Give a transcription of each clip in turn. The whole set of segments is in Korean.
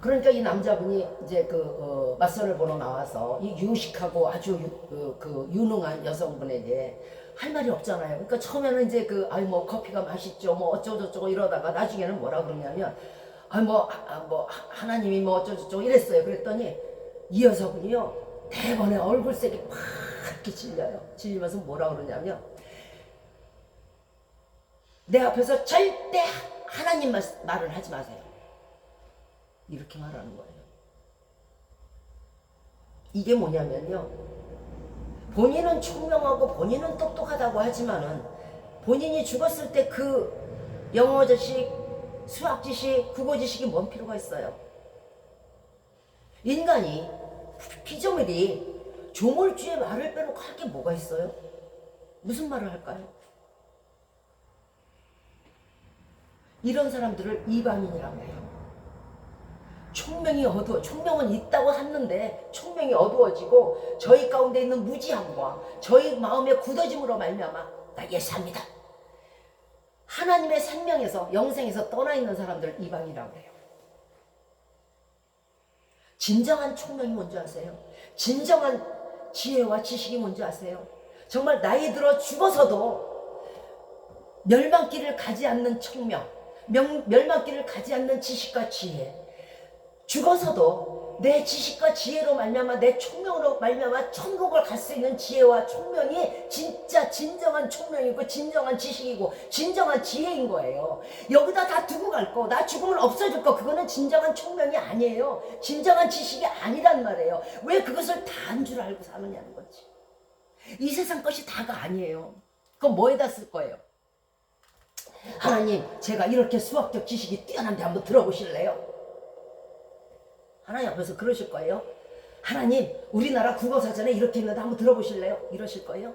그러니까 이 남자분이 이제 맞선을 보러 나와서 이 유식하고 아주 유능한 여성분에게 할 말이 없잖아요. 그러니까 처음에는 이제 아이 뭐 커피가 맛있죠, 뭐 어쩌고저쩌고 이러다가 나중에는 뭐라 그러냐면 하나님이 뭐 어쩌고저쩌고 이랬어요. 그랬더니 이 여성분이요 대번에 얼굴색이 파랗게 질려요. 질리면서 뭐라 그러냐면 내 앞에서 절대 하나님 말을 하지 마세요. 이렇게 말하는 거예요. 이게 뭐냐면요. 본인은 총명하고 본인은 똑똑하다고 하지만은 본인이 죽었을 때 영어 지식, 수학 지식, 국어 지식이 뭔 필요가 있어요. 인간이 피조물이 조물주의 말을 빼놓고 할 게 뭐가 있어요? 무슨 말을 할까요? 이런 사람들을 이방인이라고 해요. 총명은 있다고 하는데 총명이 어두워지고 저희 가운데 있는 무지함과 저희 마음의 굳어짐으로 말미암아 나 예수합니다. 하나님의 생명에서 영생에서 떠나 있는 사람들 이방이라고 해요. 진정한 총명이 뭔지 아세요? 진정한 지혜와 지식이 뭔지 아세요? 정말 나이 들어 죽어서도 멸망길을 가지 않는 총명, 멸망길을 가지 않는 지식과 지혜, 죽어서도 내 지식과 지혜로 말미암아 내 총명으로 말미암아 천국을 갈 수 있는 지혜와 총명이 진짜 진정한 총명이고 진정한 지식이고 진정한 지혜인 거예요. 여기다 다 두고 갈 거, 나 죽으면 없어질 거, 그거는 진정한 총명이 아니에요. 진정한 지식이 아니란 말이에요. 왜 그것을 다 한 줄 알고 사느냐는 거지. 이 세상 것이 다가 아니에요. 그건 뭐에다 쓸 거예요? 하나님, 제가 이렇게 수학적 지식이 뛰어난데 한번 들어보실래요? 하나님 앞에서 그러실 거예요. 하나님, 우리나라 국어사전에 이렇게 있는데 한번 들어보실래요? 이러실 거예요.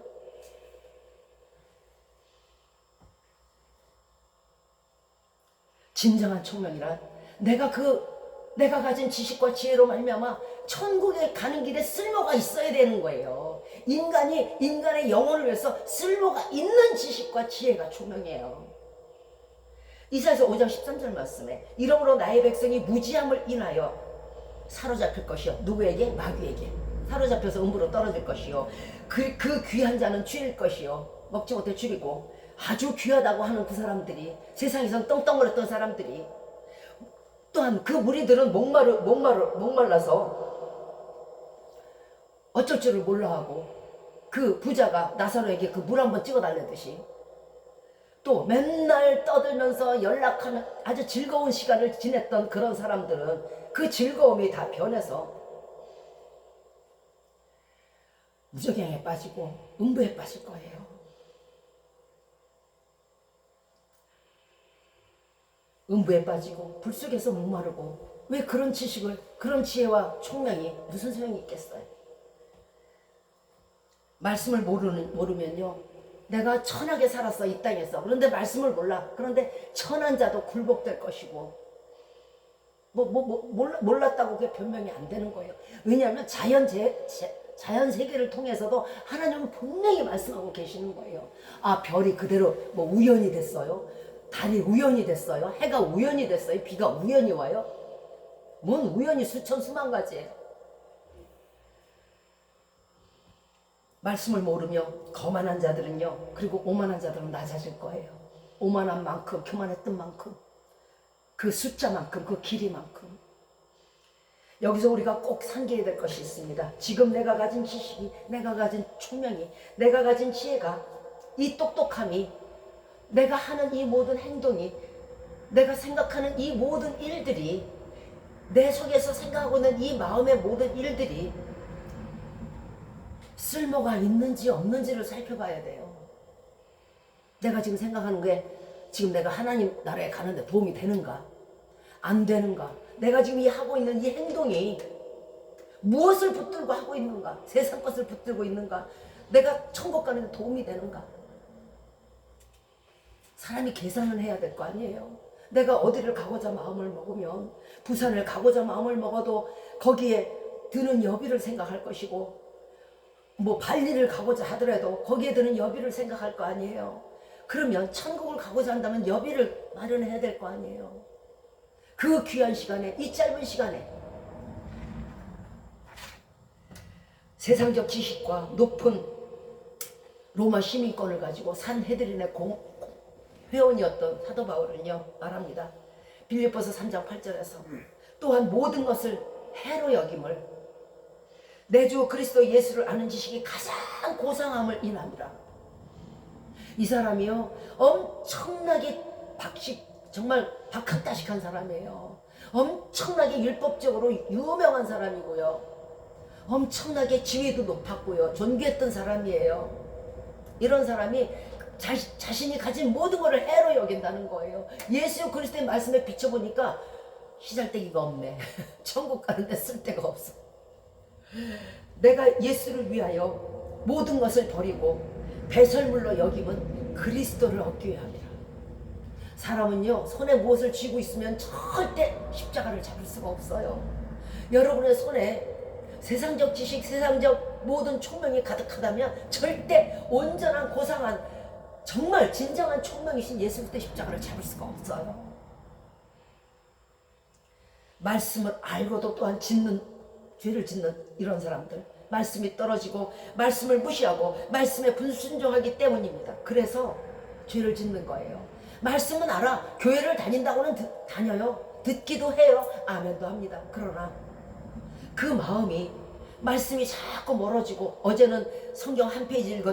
진정한 총명이란 내가 가진 지식과 지혜로 말미암아 천국에 가는 길에 쓸모가 있어야 되는 거예요. 인간이 인간의 영혼을 위해서 쓸모가 있는 지식과 지혜가 총명이에요. 이사야서 5장 13절 말씀에 이러므로 나의 백성이 무지함을 인하여 사로잡힐 것이요. 누구에게? 마귀에게. 사로잡혀서 음부로 떨어질 것이요. 그 귀한 자는 죽일 것이요. 먹지 못해 죽이고, 아주 귀하다고 하는 그 사람들이, 세상에선 떵떵거렸던 사람들이, 또한 그 무리들은 목말라서 어쩔 줄을 몰라 하고, 그 부자가 나사로에게 그 물 한번 찍어 달래듯이 또 맨날 떠들면서 연락하는 아주 즐거운 시간을 지냈던 그런 사람들은 그 즐거움이 다 변해서 무적행에 빠지고 음부에 빠질 거예요. 음부에 빠지고 불 속에서 목마르고, 왜 그런 지식을, 그런 지혜와 총명이 무슨 소용이 있겠어요? 말씀을 모르면요, 내가 천하게 살았어 이 땅에서. 그런데 말씀을 몰라. 그런데 천한 자도 굴복될 것이고, 몰랐다고 그게 변명이 안 되는 거예요. 왜냐하면 자연 세계를 통해서도 하나님은 분명히 말씀하고 계시는 거예요. 아, 별이 그대로 우연이 됐어요? 달이 우연이 됐어요? 해가 우연이 됐어요? 비가 우연히 와요? 뭔 우연이 수천 수만 가지예요. 말씀을 모르며 거만한 자들은요, 그리고 오만한 자들은 낮아질 거예요. 오만한 만큼, 교만했던 만큼, 그 숫자만큼, 그 길이만큼. 여기서 우리가 꼭 상기해야 될 것이 있습니다. 지금 내가 가진 지식이, 내가 가진 총명이, 내가 가진 지혜가, 이 똑똑함이, 내가 하는 이 모든 행동이, 내가 생각하는 이 모든 일들이, 내 속에서 생각하고 있는 이 마음의 모든 일들이 쓸모가 있는지 없는지를 살펴봐야 돼요. 내가 지금 생각하는 게 지금 내가 하나님 나라에 가는데 도움이 되는가? 안 되는가? 내가 지금 하고 있는 이 행동이 무엇을 붙들고 하고 있는가? 세상 것을 붙들고 있는가? 내가 천국 가는데 도움이 되는가? 사람이 계산을 해야 될 거 아니에요. 내가 어디를 가고자 마음을 먹으면, 부산을 가고자 마음을 먹어도 거기에 드는 여비를 생각할 것이고, 발리를 가고자 하더라도 거기에 드는 여비를 생각할 거 아니에요. 그러면 천국을 가고자 한다면 여비를 마련해야 될 거 아니에요. 그 귀한 시간에, 이 짧은 시간에 세상적 지식과 높은 로마 시민권을 가지고 산헤드린의 회원이었던 사도 바울은요 말합니다. 빌립보서 3장 8절에서 또한 모든 것을 해로 여김을 내 주 그리스도 예수를 아는 지식이 가장 고상함을 인함이라. 이 사람이요 엄청나게 정말 박학다식한 사람이에요. 엄청나게 율법적으로 유명한 사람이고요. 엄청나게 지위도 높았고요. 존귀했던 사람이에요. 이런 사람이 자신이 가진 모든 것을 해로 여긴다는 거예요. 예수 그리스도의 말씀에 비춰보니까 시잘데기가 없네. 천국 가는데 쓸 데가 없어. 내가 예수를 위하여 모든 것을 버리고 배설물로 여김은 그리스도를 얻기 위함이라. 사람은요 손에 무엇을 쥐고 있으면 절대 십자가를 잡을 수가 없어요. 여러분의 손에 세상적 지식, 세상적 모든 총명이 가득하다면 절대 온전한 고상한 정말 진정한 총명이신 예수 그리스도의 십자가를 잡을 수가 없어요. 말씀을 알고도 또한 죄를 짓는 이런 사람들, 말씀이 떨어지고 말씀을 무시하고 말씀에 불순종하기 때문입니다. 그래서 죄를 짓는 거예요. 말씀은 알아. 교회를 다닌다고는 다녀요. 듣기도 해요. 아멘도 합니다. 그러나 그 마음이 말씀이 자꾸 멀어지고, 어제는 성경 한 페이지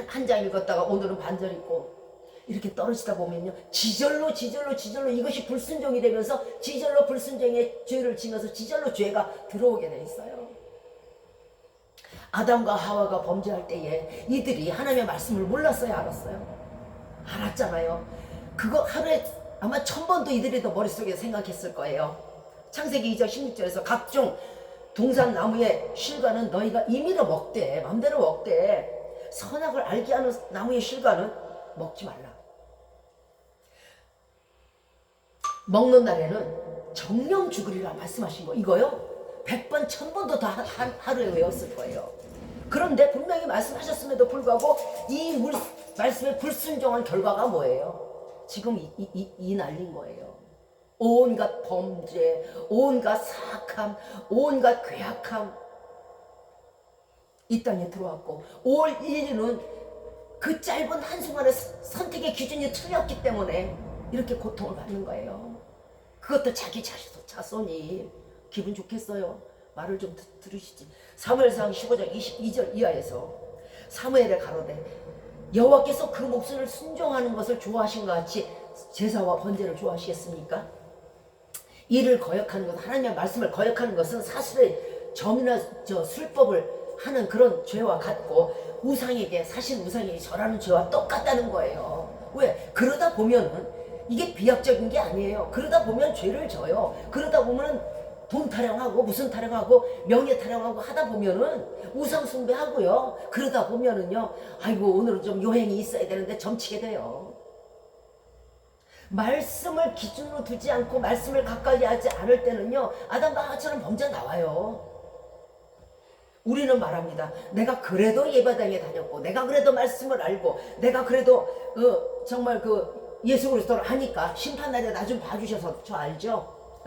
한 장 읽었다가 오늘은 반절 읽고 이렇게 떨어지다 보면요 지절로 이것이 불순종이 되면서 지절로 불순종의 죄를 지면서 지절로 죄가 들어오게 돼 있어요. 아담과 하와가 범죄할 때에 이들이 하나님의 말씀을 몰랐어요, 알았어요? 알았잖아요. 그거 하루에 아마 1000번도 이들이 더 머릿속에 생각했을 거예요. 창세기 2장 16절에서 각종 동산 나무의 실과는 너희가 임의로 먹되, 맘대로 먹되, 선악을 알게 하는 나무의 실과는 먹지 말라. 먹는 날에는 정령 죽으리라 말씀하신 거, 이거요 100번 1000번도 더 하루에 외웠을 거예요. 그런데 분명히 말씀하셨음에도 불구하고 이 말씀에 불순종한 결과가 뭐예요? 지금 이 난린 거예요. 온갖 범죄, 온갖 사악함, 온갖 괴악함 이 땅에 들어왔고, 올 인류는 그 짧은 한순간의 선택의 기준이 틀렸기 때문에 이렇게 고통을 받는 거예요. 그것도 자기 자손이 기분 좋겠어요? 말을 좀 들으시지. 사무엘상 15장 22절 이하에서 사무엘의 가로되 여호와께서 그 목소리를 순종하는 것을 좋아하신 것 같이 제사와 번제를 좋아하시겠습니까? 이를 거역하는 것, 하나님의 말씀을 거역하는 것은 사실의 점이나 술법을 하는 그런 죄와 같고, 사실 우상에게 절하는 죄와 똑같다는 거예요. 왜? 그러다 보면은 이게 비약적인 게 아니에요. 그러다 보면 죄를 져요. 그러다 보면은 돈 타령하고 무슨 타령하고 명예 타령하고 하다 보면은 우상 숭배하고요. 그러다 보면은요, 아이고 오늘은 좀 요행이 있어야 되는데 점치게 돼요. 말씀을 기준으로 두지 않고 말씀을 가까이 하지 않을 때는요 아담과 하와처럼 범죄가 나와요. 우리는 말합니다. 내가 그래도 예배당에 다녔고, 내가 그래도 말씀을 알고, 내가 그래도 정말 예수 그리스도를 하니까 심판날에 나 좀 봐주셔서 저 알죠?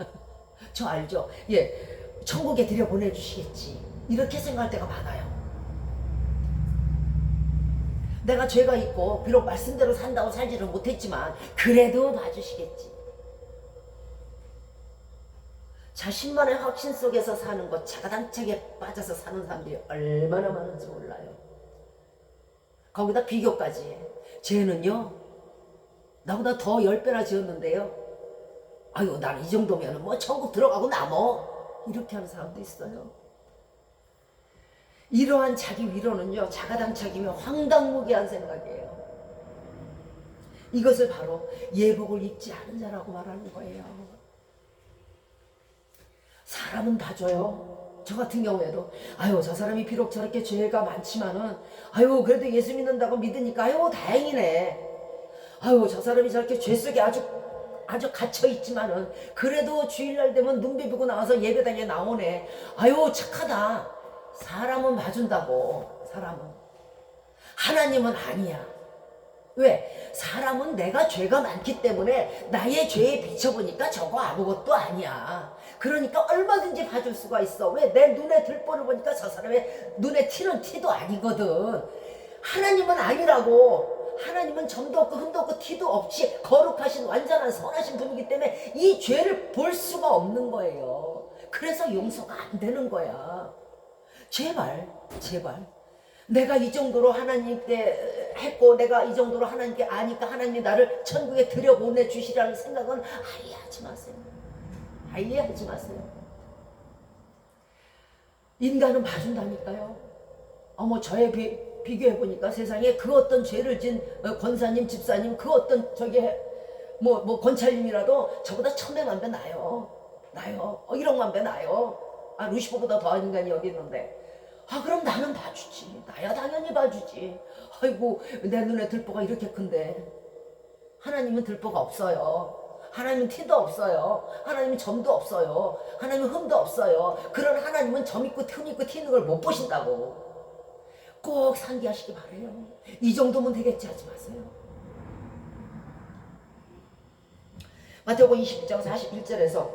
저 알죠? 예, 천국에 들여보내주시겠지. 이렇게 생각할 때가 많아요. 내가 죄가 있고 비록 말씀대로 산다고 살지를 못했지만 그래도 봐주시겠지. 자신만의 확신 속에서 사는 것, 자가당착에 빠져서 사는 사람들이 얼마나 많은지 몰라요. 거기다 비교까지 해. 쟤는요 나보다 더 10배나 지었는데요, 아유 난 이 정도면 뭐 천국 들어가고 남어, 이렇게 하는 사람도 있어요. 이러한 자기 위로는요 자가당착이며 황당무계한 생각이에요. 이것을 바로 예복을 입지 않은 자라고 말하는 거예요. 사람은 봐줘요. 저 같은 경우에도 아유 저 사람이 비록 저렇게 죄가 많지만은 아유 그래도 예수 믿는다고 믿으니까 아유 다행이네. 아유 저 사람이 저렇게 죄 속에 아주 갇혀 있지만은 그래도 주일날 되면 눈 비비고 나와서 예배당에 나오네. 아유 착하다. 사람은 봐준다고. 사람은. 하나님은 아니야. 왜? 사람은 내가 죄가 많기 때문에 나의 죄에 비춰보니까 저거 아무것도 아니야. 그러니까 얼마든지 봐줄 수가 있어. 왜? 내 눈에 들보를 보니까 저 사람의 눈에 티는 티도 아니거든. 하나님은 아니라고. 하나님은 점도 없고 흠도 없고 티도 없이 거룩하신 완전한 선하신 분이기 때문에 이 죄를 볼 수가 없는 거예요. 그래서 용서가 안 되는 거야. 제발 제발 내가 이 정도로 하나님께 했고 내가 이 정도로 하나님께 아니까 하나님이 나를 천국에 들여보내주시라는 생각은 아예 하지 마세요. 아예 하지 마세요. 인간은 봐준다니까요. 어머 저에 비교해보니까 세상에 그 어떤 죄를 진 권사님 집사님 그 어떤 저게 뭐 권찰님이라도 저보다 천배만배 나요. 나요. 1억만배 나요. 아 루시퍼보다 더한 인간이 여기 있는데 아 그럼 나는 봐주지. 나야 당연히 봐주지. 아이고 내 눈에 들보가 이렇게 큰데 하나님은 들보가 없어요. 하나님은 티도 없어요. 하나님은 점도 없어요. 하나님은 흠도 없어요. 그런 하나님은 점 있고 흠 있고 티 있는 걸 못 보신다고. 꼭 상기하시기 바래요. 이 정도면 되겠지 하지 마세요. 마태복음 21장 41절에서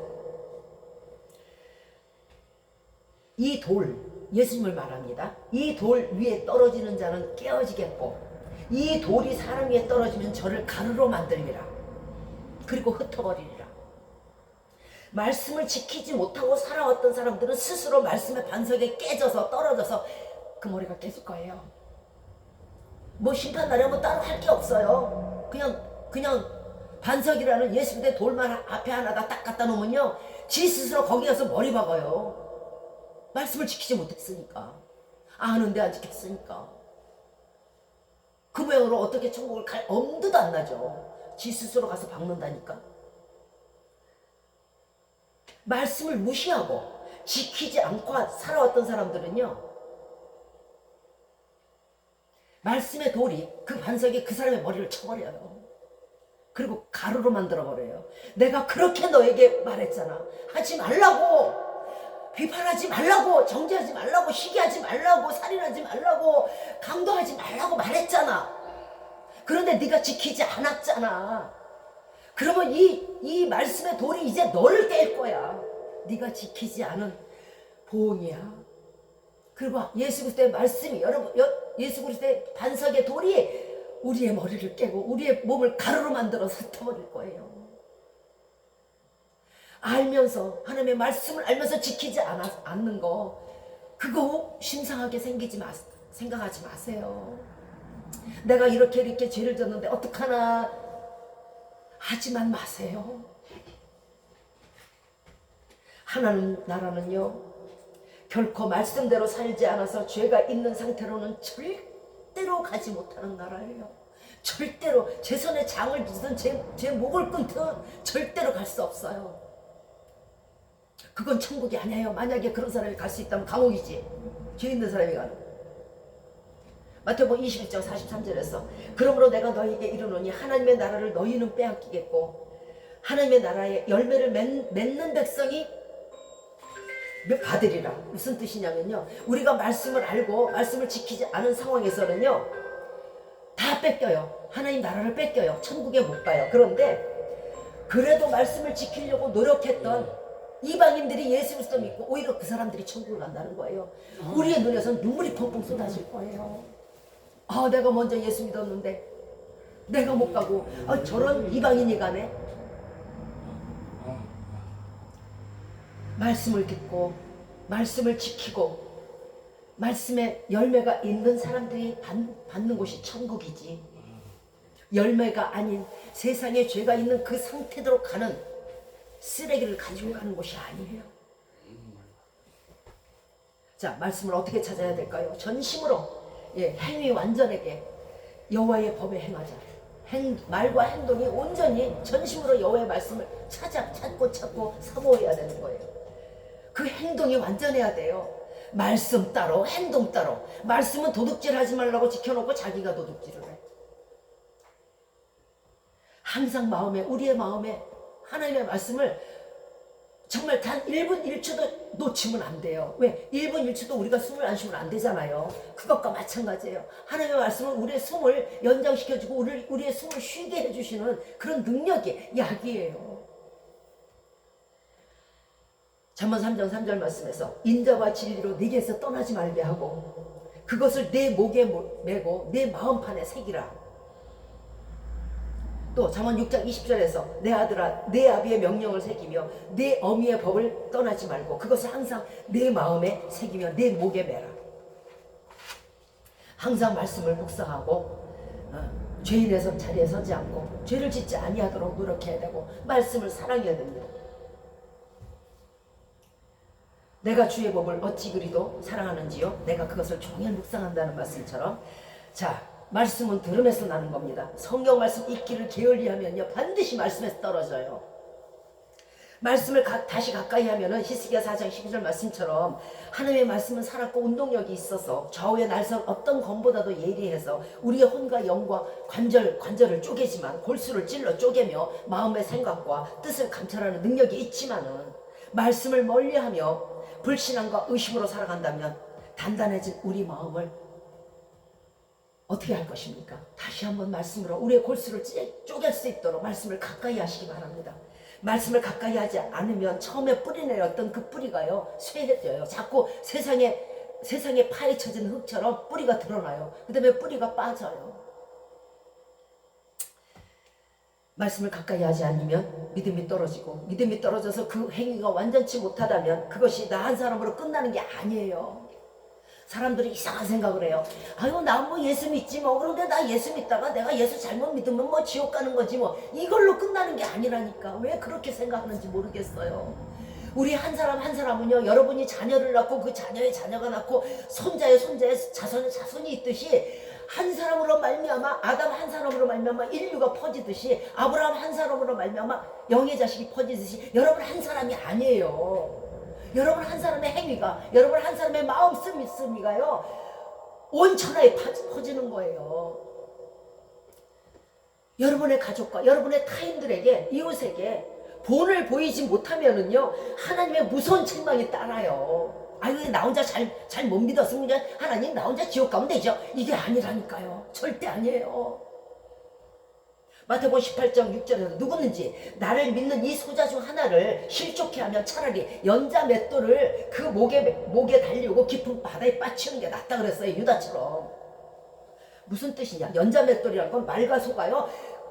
이 돌, 예수님을 말합니다. 이 돌 위에 떨어지는 자는 깨어지겠고 이 돌이 사람 위에 떨어지면 저를 가루로 만들리라. 그리고 흩어버리리라. 말씀을 지키지 못하고 살아왔던 사람들은 스스로 말씀의 반석에 깨져서 떨어져서 그 머리가 깨질 거예요. 뭐 심판날에 뭐 따로 할 게 없어요. 그냥 반석이라는 예수 그리스도의 돌만 앞에 하나가 딱 갖다 놓으면요 지 스스로 거기 가서 머리 박아요. 말씀을 지키지 못했으니까. 아는데 안 지켰으니까. 그 모양으로 어떻게 천국을 갈 엄두도 안 나죠. 지 스스로 가서 박는다니까. 말씀을 무시하고 지키지 않고 살아왔던 사람들은요 말씀의 돌이 그 반석에 그 사람의 머리를 쳐버려요. 그리고 가루로 만들어버려요. 내가 그렇게 너에게 말했잖아. 하지 말라고. 비판하지 말라고. 정죄하지 말라고. 시기하지 말라고. 살인하지 말라고. 강도하지 말라고 말했잖아. 그런데 네가 지키지 않았잖아. 그러면 이 말씀의 돌이 이제 너를 깰 거야. 네가 지키지 않은 보응이야. 그리고 예수 그리스도의 말씀이 여러분 예수 그리스도의 반석의 돌이 우리의 머리를 깨고 우리의 몸을 가루로 만들어서 흩어버릴 거예요. 알면서 하나님의 말씀을 알면서 지키지 않는 거 그거 심상하게 생각하지 마세요. 내가 이렇게 죄를 졌는데 어떡하나 하지만 마세요. 하나님 나라는요 결코 말씀대로 살지 않아서 죄가 있는 상태로는 절대로 가지 못하는 나라예요. 절대로 제 손에 장을 빚든 제 목을 끊든 절대로 갈 수 없어요. 그건 천국이 아니에요. 만약에 그런 사람이 갈 수 있다면 감옥이지. 죄 있는 사람이 가는. 마태복음 21장 43절에서 그러므로 내가 너희에게 이르노니 하나님의 나라를 너희는 빼앗기겠고 하나님의 나라에 열매를 맺는 백성이 받으리라. 무슨 뜻이냐면요 우리가 말씀을 알고 말씀을 지키지 않은 상황에서는요 다 뺏겨요. 하나님 나라를 뺏겨요. 천국에 못 가요. 그런데 그래도 말씀을 지키려고 노력했던 이방인들이 예수 그리스도 믿고 오히려 그 사람들이 천국을 간다는 거예요. 우리의 눈에서는 눈물이 펑펑 쏟아질 거예요. 아 내가 먼저 예수 믿었는데 내가 못 가고 저런 이방인이 가네. 말씀을 듣고 말씀을 지키고 말씀에 열매가 있는 사람들이 받는 곳이 천국이지 열매가 아닌 세상에 죄가 있는 그 상태대로 가는 쓰레기를 가지고 가는 곳이 아니에요. 자 말씀을 어떻게 찾아야 될까요? 전심으로 행위 완전하게 여호와의 법에 행하자. 말과 행동이 온전히 전심으로 여호와의 말씀을 찾고 사모해야 되는 거예요. 그 행동이 완전해야 돼요. 말씀 따로 행동 따로. 말씀은 도둑질 하지 말라고 지켜놓고 자기가 도둑질을 해. 항상 우리의 마음에 하나님의 말씀을 정말 단 1분 1초도 놓치면 안 돼요. 왜? 1분 1초도 우리가 숨을 안 쉬면 안 되잖아요. 그것과 마찬가지예요. 하나님의 말씀은 우리의 숨을 연장시켜주고 우리의 숨을 쉬게 해주시는 그런 능력이 약이에요. 잠언 3장 3절 말씀에서 인자와 진리로 네게서 떠나지 말게 하고 그것을 내 목에 메고 내 마음판에 새기라. 또 잠언 6장 20절에서 내 아들아 내 아비의 명령을 새기며 내 어미의 법을 떠나지 말고 그것을 항상 내 마음에 새기며 내 목에 매라. 항상 말씀을 묵상하고 죄인의 자리에 서지 않고 죄를 짓지 아니하도록 노력해야 되고 말씀을 사랑해야 됩니다. 내가 주의 법을 어찌 그리도 사랑하는지요 내가 그것을 종일 묵상한다는 말씀처럼 자 말씀은 들음에서 나는 겁니다. 성경 말씀 읽기를 게을리하면요 반드시 말씀에서 떨어져요. 말씀을 다시 가까이 하면은 히스기야 4장 12절 말씀처럼 하나님의 말씀은 살았고 운동력이 있어서 좌우의 날선 어떤 검보다도 예리해서 우리의 혼과 영과 관절을 쪼개지만 골수를 찔러 쪼개며 마음의 생각과 뜻을 감찰하는 능력이 있지만은 말씀을 멀리하며 불신앙과 의심으로 살아간다면 단단해진 우리 마음을 어떻게 할 것입니까? 다시 한번 말씀으로 우리의 골수를 쪼갤 수 있도록 말씀을 가까이 하시기 바랍니다. 말씀을 가까이 하지 않으면 처음에 뿌리내렸던 그 뿌리가요 쇠해져요. 자꾸 세상에 파헤쳐진 흙처럼 뿌리가 드러나요. 그 다음에 뿌리가 빠져요. 말씀을 가까이 하지 않으면 믿음이 떨어지고 믿음이 떨어져서 그 행위가 완전치 못하다면 그것이 나 한 사람으로 끝나는 게 아니에요. 사람들이 이상한 생각을 해요. 아유 나 뭐 예수 믿지 뭐 그런데 나 예수 믿다가 내가 예수 잘못 믿으면 뭐 지옥 가는 거지 뭐 이걸로 끝나는 게 아니라니까. 왜 그렇게 생각하는지 모르겠어요. 우리 한 사람 한 사람은요 여러분이 자녀를 낳고 그 자녀의 자녀가 낳고 손자의 자손이 있듯이 한 사람으로 말미암아 아담 한 사람으로 말미암아 인류가 퍼지듯이 아브라함 한 사람으로 말미암아 영의 자식이 퍼지듯이 여러분 한 사람이 아니에요. 여러분 한 사람의 행위가 여러분 한 사람의 마음씀이가요 온 천하에 퍼지는 거예요. 여러분의 가족과 여러분의 타인들에게 이웃에게 본을 보이지 못하면은요 하나님의 무서운 책망이 따라요. 아유 나 혼자 잘 못 믿었으면 하나님 나 혼자 지옥 가면 되죠. 이게 아니라니까요. 절대 아니에요. 마태복음 18장 6절에서 누구든지 나를 믿는 이 소자 중 하나를 실족해 하면 차라리 연자 맷돌을 그 목에 달리고 깊은 바다에 빠치는 게 낫다 그랬어요. 유다처럼. 무슨 뜻이냐? 연자 맷돌이라는 건 말과 소가요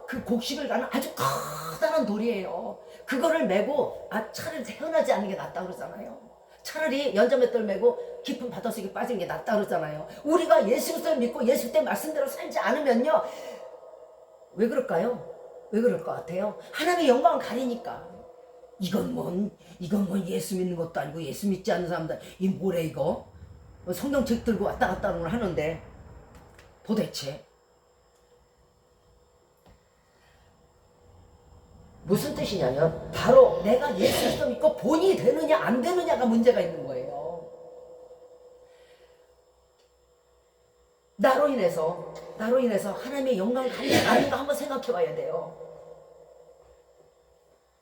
그 곡식을 가는 아주 커다란 돌이에요. 그거를 메고 차라리 태어나지 않는 게 낫다 그러잖아요. 차라리 연자맷돌 메고 깊은 바닷속에 빠지는 게 낫다 그러잖아요. 우리가 예수 그리스도를 믿고 예수 때 말씀대로 살지 않으면요 왜 그럴까요? 왜 그럴 것 같아요? 하나님의 영광을 가리니까. 이건 뭔 예수 믿는 것도 아니고 예수 믿지 않는 사람들 이 뭐래 이거 성경책 들고 왔다 갔다 하는 걸 하는데 도대체 무슨 뜻이냐면 바로 내가 예수 그리스도 믿고 본이 되느냐 안 되느냐가 문제가 있는 거예요. 나로 인해서 하나님의 영광을 가리지 아닌가 한번 생각해 봐야 돼요.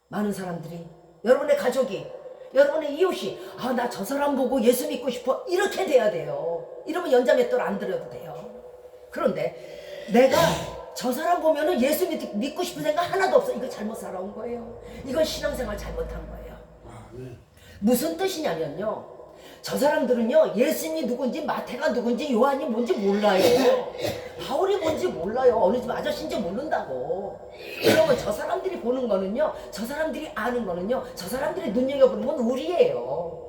많은 사람들이 여러분의 가족이 여러분의 이웃이 나 저 사람 보고 예수 믿고 싶어 이렇게 돼야 돼요. 이러면 연자맷돌 안 들여도 돼요. 그런데 내가 저 사람 보면은 예수 믿고 싶은 생각 하나도 없어. 이거 잘못 살아온 거예요. 이건 신앙생활 잘못한 거예요. 무슨 뜻이냐면요. 저 사람들은요 예수님이 누군지 마태가 누군지 요한이 뭔지 몰라요. 바울이 뭔지 몰라요. 어느 집 아저씨인지 모른다고. 그러면 저 사람들이 보는 거는요 저 사람들이 아는 거는요 저 사람들이 눈여겨보는 건 우리예요.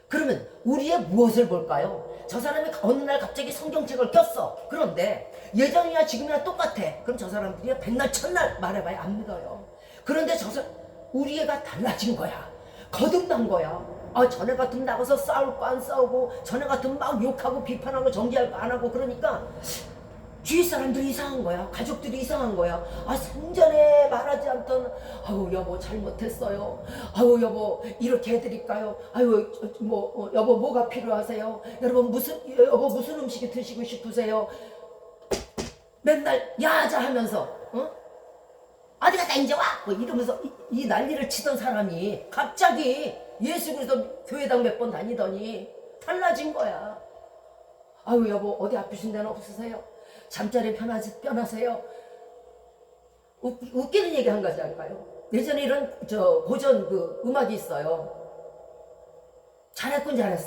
그러면 우리의 무엇을 볼까요? 저 사람이 어느 날 갑자기 성경책을 꼈어. 그런데 예전이나 지금이나 똑같아. 그럼 저 사람들이 백날 천날 말해봐야 안 믿어요. 그런데 우리 애가 달라진 거야. 거듭난 거야. 전에 같으면 나가서 싸울 거 안 싸우고 전에 같으면 막 욕하고 비판하고 정지할 거 안 하고 그러니까 주위 사람들이 이상한 거야. 가족들이 이상한 거야. 생전에 말하지 않던 아유 여보 잘못했어요. 아유 여보 이렇게 해드릴까요? 아유 여보 뭐가 필요하세요? 여러분 여보 무슨 음식이 드시고 싶으세요? 맨날 야자 하면서 아직 빨리 가다 이제 와! 뭐 이러면서 이 난리를 치던 사람이 갑자기 예수 그리스도 교회당 몇 번 다니더니 달라진 거야. 아유 여보 어디 아프신 데는 없으세요? 잠자리 편하세요? 웃기는 얘기 한 가지 할까요? 예전에 이런 고전 그 음악이 있어요. 잘했군 잘했어.